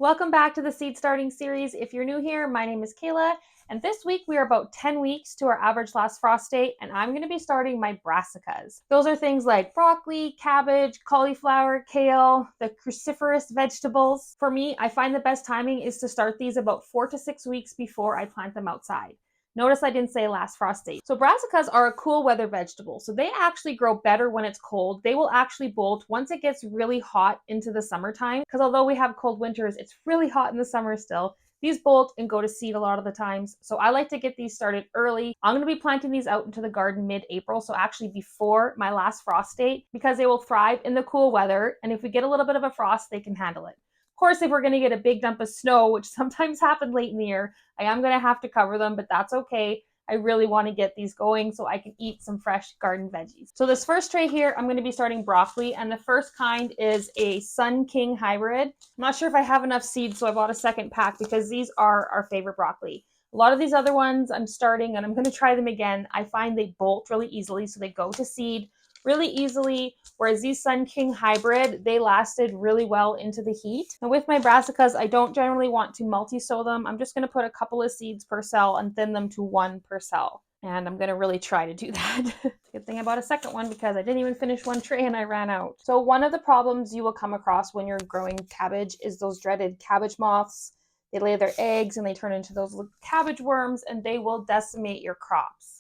Welcome back to the seed starting series. If you're new here, my name is Kayla, and this week we are about 10 weeks to our average last frost date, and I'm going to be starting my brassicas. Those are things like broccoli, cabbage, cauliflower, kale, the cruciferous vegetables. For me, I find the best timing is to start these about 4 to 6 weeks before I plant them outside. Notice I didn't say last frost date. So brassicas are a cool weather vegetable. So they actually grow better when it's cold. They will actually bolt once it gets really hot into the summertime. Because although we have cold winters, it's really hot in the summer still. These bolt and go to seed a lot of the times. So I like to get these started early. I'm going to be planting these out into the garden mid-April. So actually before my last frost date, because they will thrive in the cool weather. And if we get a little bit of a frost, they can handle it. Of course, if we're going to get a big dump of snow, which sometimes happens late in the year, I am going to have to cover them, but that's okay. I really want to get these going so I can eat some fresh garden veggies. So this first tray here, I'm going to be starting broccoli, and the first kind is a Sun King hybrid. I'm not sure if I have enough seeds, so I bought a second pack because these are our favorite broccoli. A lot of these other ones I'm starting and I'm going to try them again. I find they bolt really easily, so they go to seed really easily, whereas these Sun King hybrid, they lasted really well into the heat. And with my brassicas, I don't generally want to multi-sow them. I'm just going to put a couple of seeds per cell and thin them to one per cell. And I'm going to really try to do that. Good thing I bought a second one because I didn't even finish one tray and I ran out. So one of the problems you will come across when you're growing cabbage is those dreaded cabbage moths. They lay their eggs and they turn into those little cabbage worms and they will decimate your crops.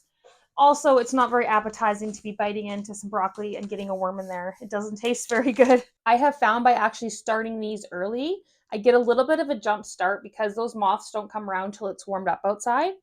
Also, it's not very appetizing to be biting into some broccoli and getting a worm in there. It doesn't taste very good. I have found by actually starting these early, I get a little bit of a jump start because those moths don't come around till it's warmed up outside.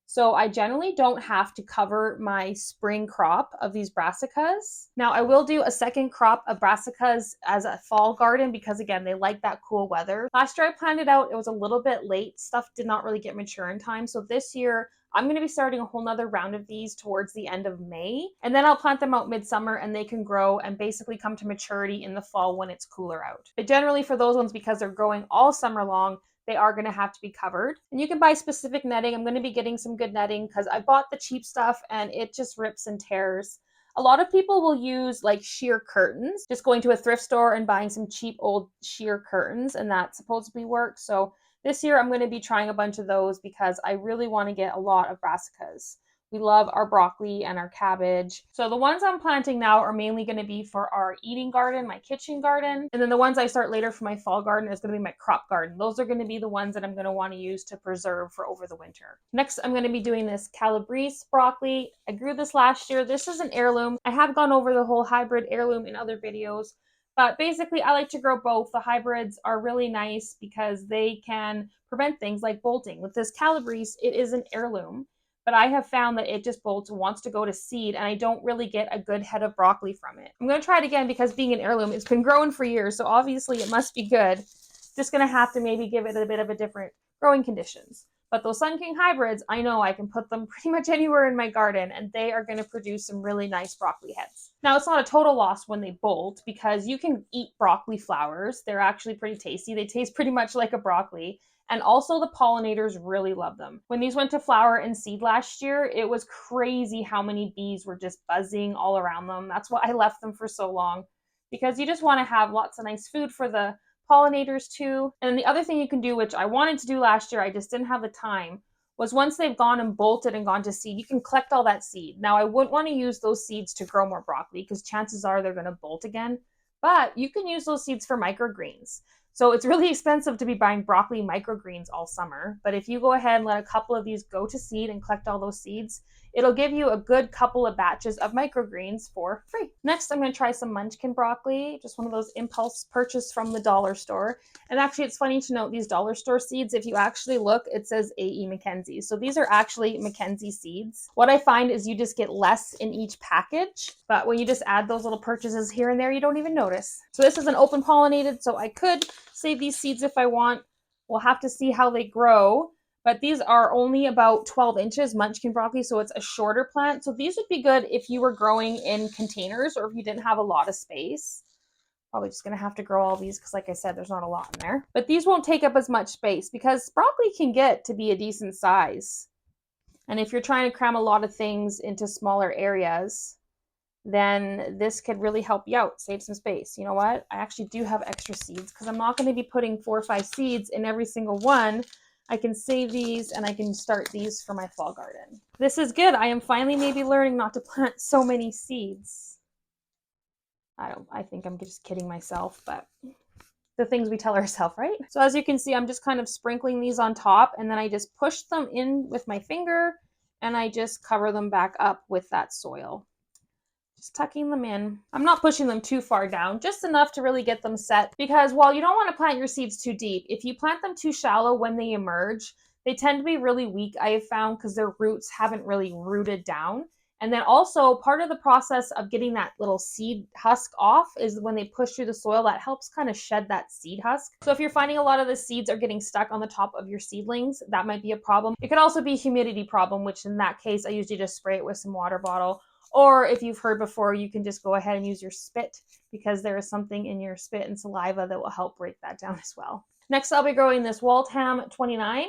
So I generally don't have to cover my spring crop of these brassicas. Now I will do a second crop of brassicas as a fall garden because again, they like that cool weather. Last year I planted out, it was a little bit late. Stuff did not really get mature in time. So this year I'm going to be starting a whole nother round of these towards the end of May. And then I'll plant them out midsummer and they can grow and basically come to maturity in the fall when it's cooler out. But generally for those ones, because they're growing all summer long, they are going to have to be covered. And you can buy specific netting. I'm going to be getting some good netting because I bought the cheap stuff and it just rips and tears. A lot of people will use like sheer curtains, just going to a thrift store and buying some cheap old sheer curtains, and that supposedly works. So this year I'm going to be trying a bunch of those because I really want to get a lot of brassicas. We love our broccoli and our cabbage. So the ones I'm planting now are mainly going to be for our eating garden, my kitchen garden. And then the ones I start later for my fall garden is going to be my crop garden. Those are going to be the ones that I'm going to want to use to preserve for over the winter. Next, I'm going to be doing this calabrese broccoli. I grew this last year. This is an heirloom. I have gone over the whole hybrid heirloom in other videos. But basically, I like to grow both. The hybrids are really nice because they can prevent things like bolting. With this calabrese, it is an heirloom. But I have found that it just bolts and wants to go to seed, and I don't really get a good head of broccoli from it. I'm going to try it again because being an heirloom, it's been growing for years, so obviously it must be good. Just going to have to maybe give it a bit of a different growing conditions. But those Sun King hybrids, I know I can put them pretty much anywhere in my garden, and they are going to produce some really nice broccoli heads. Now, it's not a total loss when they bolt because you can eat broccoli flowers. They're actually pretty tasty. They taste pretty much like a broccoli. And also the pollinators really love them. When these went to flower and seed last year, it was crazy how many bees were just buzzing all around them. That's why I left them for so long, because you just want to have lots of nice food for the pollinators too. And then the other thing you can do, which I wanted to do last year, I just didn't have the time, was once they've gone and bolted and gone to seed, you can collect all that seed. Now I wouldn't want to use those seeds to grow more broccoli because chances are they're going to bolt again, but you can use those seeds for microgreens. So it's really expensive to be buying broccoli microgreens all summer. But if you go ahead and let a couple of these go to seed and collect all those seeds, it'll give you a good couple of batches of microgreens for free. Next, I'm going to try some munchkin broccoli, just one of those impulse purchase from the dollar store. And actually, it's funny to note these dollar store seeds, if you actually look, it says A.E. Mackenzie. So these are actually Mackenzie seeds. What I find is you just get less in each package, but when you just add those little purchases here and there, you don't even notice. So this is an open pollinated, so I could save these seeds if I want. We'll have to see how they grow, but these are only about 12 inches munchkin broccoli, so it's a shorter plant. So these would be good if you were growing in containers or if you didn't have a lot of space. Probably just going to have to grow all these because like I said, there's not a lot in there. But these won't take up as much space because broccoli can get to be a decent size. And if you're trying to cram a lot of things into smaller areas, then this could really help you out, save some space. You know what? I actually do have extra seeds because I'm not going to be putting 4 or 5 seeds in every single one. I can save these and I can start these for my fall garden. This is good. I am finally maybe learning not to plant so many seeds. I think I'm just kidding myself, but the things we tell ourselves, right? So as you can see, I'm just kind of sprinkling these on top, and then I just push them in with my finger and I just cover them back up with that soil. Just tucking them in. I'm not pushing them too far down, just enough to really get them set, because while you don't want to plant your seeds too deep, if you plant them too shallow when they emerge, they tend to be really weak, I have found, because their roots haven't really rooted down. And then also part of the process of getting that little seed husk off is when they push through the soil, that helps kind of shed that seed husk. So if you're finding a lot of the seeds are getting stuck on the top of your seedlings, that might be a problem. It could also be a humidity problem, which in that case, I usually just spray it with some water bottle. Or if you've heard before, you can just go ahead and use your spit, because there is something in your spit and saliva that will help break that down as well. Next, I'll be growing this Waltham 29.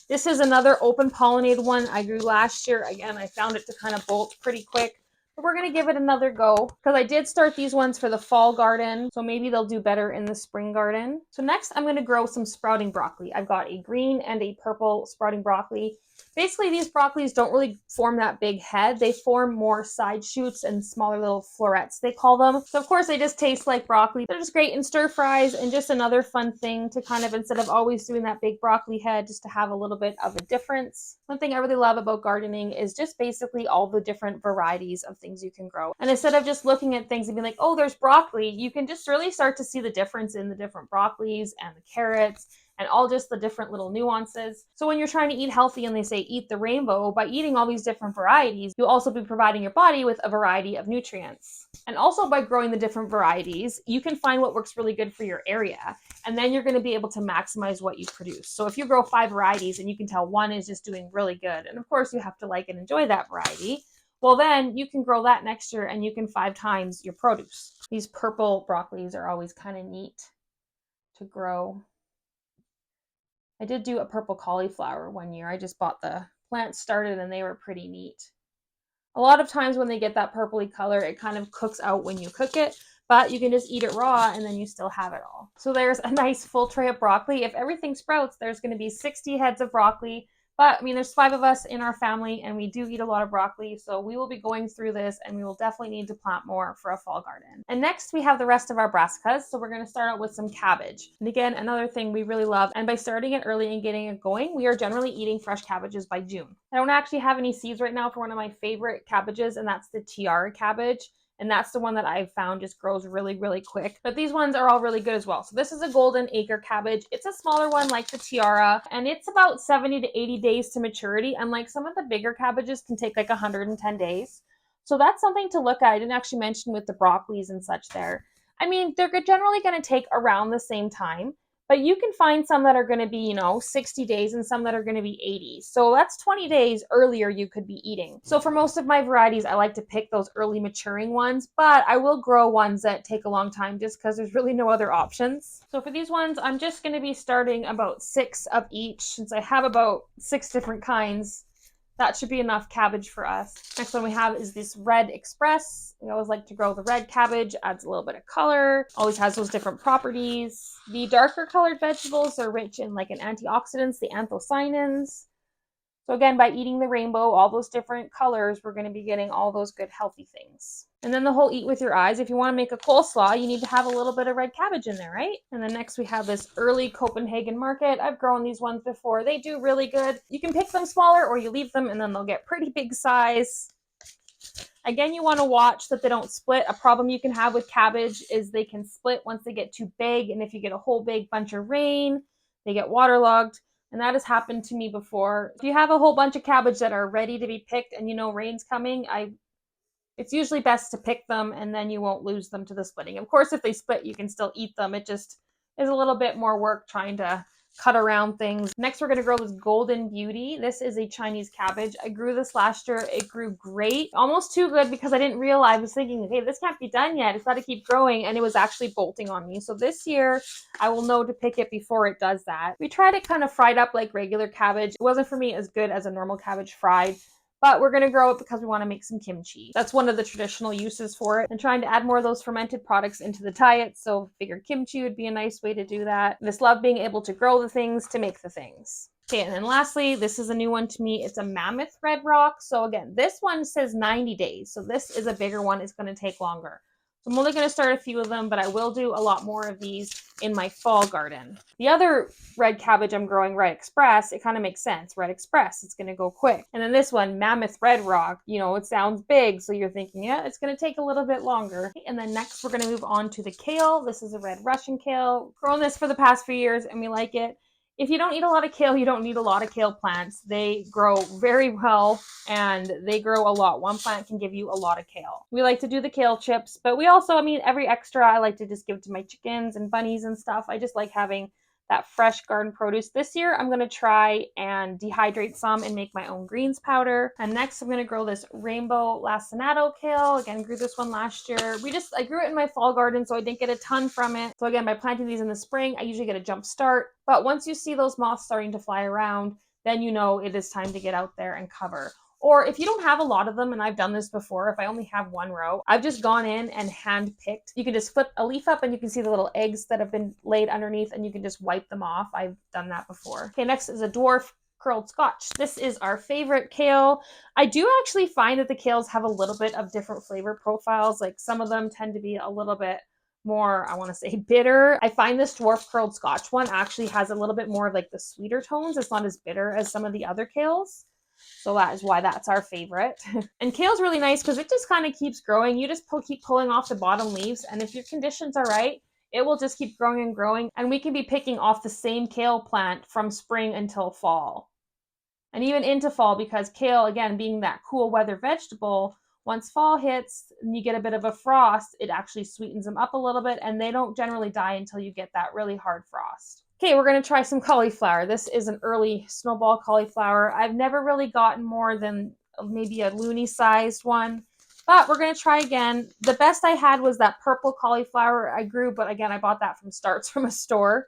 This is another open pollinated one I grew last year. Again, I found it to kind of bolt pretty quick, but we're going to give it another go because I did start these ones for the fall garden, so maybe they'll do better in the spring garden. So next, I'm going to grow some sprouting broccoli. I've got a green and a purple sprouting broccoli. Basically, these broccolis don't really form that big head. They form more side shoots and smaller little florets, they call them. So of course, they just taste like broccoli. They're just great in stir fries and just another fun thing to kind of, instead of always doing that big broccoli head, just to have a little bit of a difference. One thing I really love about gardening is just basically all the different varieties of things you can grow. And instead of just looking at things and being like, oh, there's broccoli, you can just really start to see the difference in the different broccolis and the carrots and all just the different little nuances. So when you're trying to eat healthy and they say eat the rainbow, by eating all these different varieties, you'll also be providing your body with a variety of nutrients. And also by growing the different varieties, you can find what works really good for your area. And then you're going to be able to maximize what you produce. So if you grow 5 varieties and you can tell one is just doing really good, and of course you have to like and enjoy that variety, well then you can grow that next year and you can 5 times your produce. These purple broccolis are always kind of neat to grow. I did do a purple cauliflower one year. I just bought the plants started and they were pretty neat. A lot of times when they get that purpley color, it kind of cooks out when you cook it, but you can just eat it raw and then you still have it all. So there's a nice full tray of broccoli. If everything sprouts, there's going to be 60 heads of broccoli. But I mean, there's 5 of us in our family and we do eat a lot of broccoli. So we will be going through this and we will definitely need to plant more for a fall garden. And next we have the rest of our brassicas. So we're going to start out with some cabbage. And again, another thing we really love. And by starting it early and getting it going, we are generally eating fresh cabbages by June. I don't actually have any seeds right now for one of my favorite cabbages, and that's the tiara cabbage. And that's the one that I've found just grows really, really quick. But these ones are all really good as well. So this is a golden acre cabbage. It's a smaller one like the tiara, and it's about 70 to 80 days to maturity. Unlike some of the bigger cabbages can take like 110 days. So that's something to look at. I didn't actually mention with the broccolis and such there. I mean, they're generally going to take around the same time. But you can find some that are going to be, 60 days and some that are going to be 80. So that's 20 days earlier you could be eating. So for most of my varieties, I like to pick those early maturing ones, but I will grow ones that take a long time just because there's really no other options. So for these ones, I'm just going to be starting about 6 of each since I have about 6 different kinds. That should be enough cabbage for us. Next one we have is this Red Express. We always like to grow the red cabbage, adds a little bit of color, always has those different properties. The darker colored vegetables are rich in like antioxidants, the anthocyanins. So again, by eating the rainbow, all those different colors, we're going to be getting all those good healthy things. And then the whole eat with your eyes. If you want to make a coleslaw, you need to have a little bit of red cabbage in there, right? And then next we have this early Copenhagen market. I've grown these ones before. They do really good. You can pick them smaller or you leave them and then they'll get pretty big size. Again, you want to watch that they don't split. A problem you can have with cabbage is they can split once they get too big. And if you get a whole big bunch of rain, they get waterlogged. And that has happened to me before. If you have a whole bunch of cabbage that are ready to be picked and rain's coming, it's usually best to pick them and then you won't lose them to the splitting. Of course, if they split, you can still eat them. It just is a little bit more work trying to cut around things. Next, we're going to grow this Golden Beauty. This is a Chinese cabbage. I grew this last year. It grew great. Almost too good because I didn't realize. I was thinking, hey, this can't be done yet. It's got to keep growing. And it was actually bolting on me. So this year, I will know to pick it before it does that. We tried it kind of fried up like regular cabbage. It wasn't for me as good as a normal cabbage fried. but we're going to grow it because we want to make some kimchi. That's one of the traditional uses for it, and trying to add more of those fermented products into the diet. So figured kimchi would be a nice way to do that. I just love being able to grow the things to make the things. Okay, and then lastly, this is a new one to me. It's a mammoth red rock. So again, this one says 90 days. So this is a bigger one. It's going to take longer. So I'm only going to start a few of them, but I will do a lot more of these in my fall garden. The other red cabbage I'm growing, Red Express, it kind of makes sense. Red Express, it's going to go quick. And then this one, Mammoth Red Rock, you know, it sounds big. So you're thinking, yeah, it's going to take a little bit longer. And then next we're going to move on to the kale. This is a red Russian kale. Grown this for the past few years and we like it. If you don't eat a lot of kale, you don't need a lot of kale plants. They grow very well and they grow a lot. One plant can give you a lot of kale. We like to do the kale chips, but we also, every extra I like to just give to my chickens and bunnies and stuff. I just like having that fresh garden produce. This year, I'm going to try and dehydrate some and make my own greens powder. And next, I'm going to grow this rainbow lacinato kale. Again, grew this one last year. I grew it in my fall garden, so I didn't get a ton from it. So again, by planting these in the spring, I usually get a jump start. But once you see those moths starting to fly around, then you know it is time to get out there and cover. Or if you don't have a lot of them, and I've done this before, if I only have one row, I've just gone in and hand picked. You can just flip a leaf up and you can see the little eggs that have been laid underneath and you can just wipe them off. I've done that before. Okay, next is a dwarf curled scotch. This is our favorite kale. I do actually find that the kales have a little bit of different flavor profiles. Like some of them tend to be a little bit more, I want to say, bitter. I find this dwarf curled scotch one actually has a little bit more of like the sweeter tones. It's not as bitter as some of the other kales. So that is why that's our favorite. And kale's really nice because it just kind of keeps growing. You just keep pulling off the bottom leaves. And if your conditions are right, it will just keep growing and growing. And we can be picking off the same kale plant from spring until fall. And even into fall, because kale, again, being that cool weather vegetable, once fall hits and you get a bit of a frost, it actually sweetens them up a little bit. And they don't generally die until you get that really hard frost. Okay, we're going to try some cauliflower. This is an early snowball cauliflower. I've never really gotten more than maybe a loony sized one, but we're going to try again. The best I had was that purple cauliflower I grew, but again, I bought that from starts from a store.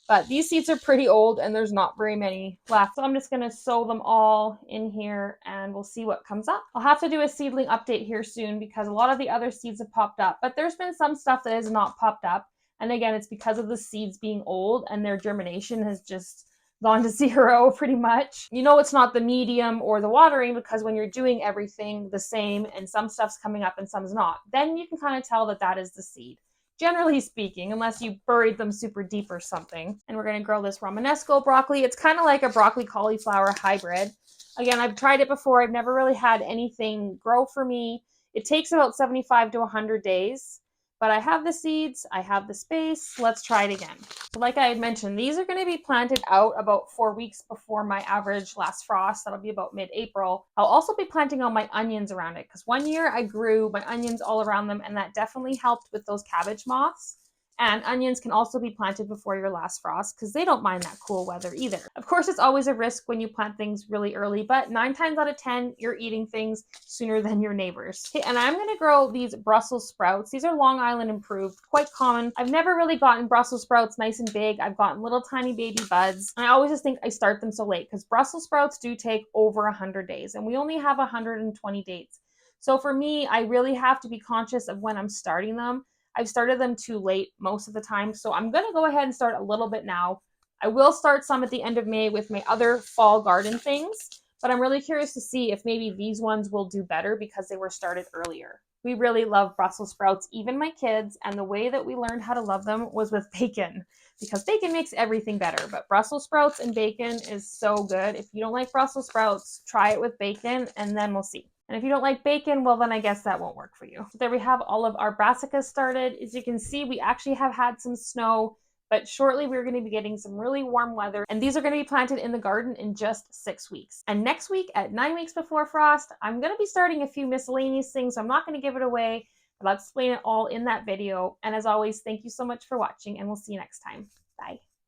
But these seeds are pretty old and there's not very many left. So I'm just going to sow them all in here and we'll see what comes up. I'll have to do a seedling update here soon because a lot of the other seeds have popped up, but there's been some stuff that has not popped up. And again, it's because of the seeds being old and their germination has just gone to zero pretty much. You know it's not the medium or the watering because when you're doing everything the same and some stuff's coming up and some's not, then you can kind of tell that that is the seed. Generally speaking, unless you buried them super deep or something. And we're going to grow this Romanesco broccoli. It's kind of like a broccoli cauliflower hybrid. Again, I've tried it before. I've never really had anything grow for me. It takes about 75 to 100 days. But I have the seeds, I have the space, let's try it again. Like I had mentioned, these are going to be planted out about 4 weeks before my average last frost. That'll be about mid-April. I'll also be planting all my onions around it because one year I grew my onions all around them and that definitely helped with those cabbage moths. And onions can also be planted before your last frost because they don't mind that cool weather either. Of course, it's always a risk when you plant things really early, but 9 times out of 10, you're eating things sooner than your neighbors. Okay, and I'm going to grow these Brussels sprouts. These are Long Island improved, quite common. I've never really gotten Brussels sprouts nice and big. I've gotten little tiny baby buds. And I always just think I start them so late because Brussels sprouts do take over 100 days and we only have 120 days. So for me, I really have to be conscious of when I'm starting them. I've started them too late most of the time, so I'm going to go ahead and start a little bit now. I will start some at the end of May with my other fall garden things, but I'm really curious to see if maybe these ones will do better because they were started earlier. We really love Brussels sprouts, even my kids, and the way that we learned how to love them was with bacon because bacon makes everything better, but Brussels sprouts and bacon is so good. If you don't like Brussels sprouts, try it with bacon and then we'll see. And if you don't like bacon, well, then I guess that won't work for you. So there we have all of our brassicas started. As you can see, we actually have had some snow, but shortly we're going to be getting some really warm weather. And these are going to be planted in the garden in just 6 weeks. And next week at 9 weeks before frost, I'm going to be starting a few miscellaneous things. So I'm not going to give it away, but I'll explain it all in that video. And as always, thank you so much for watching and we'll see you next time. Bye.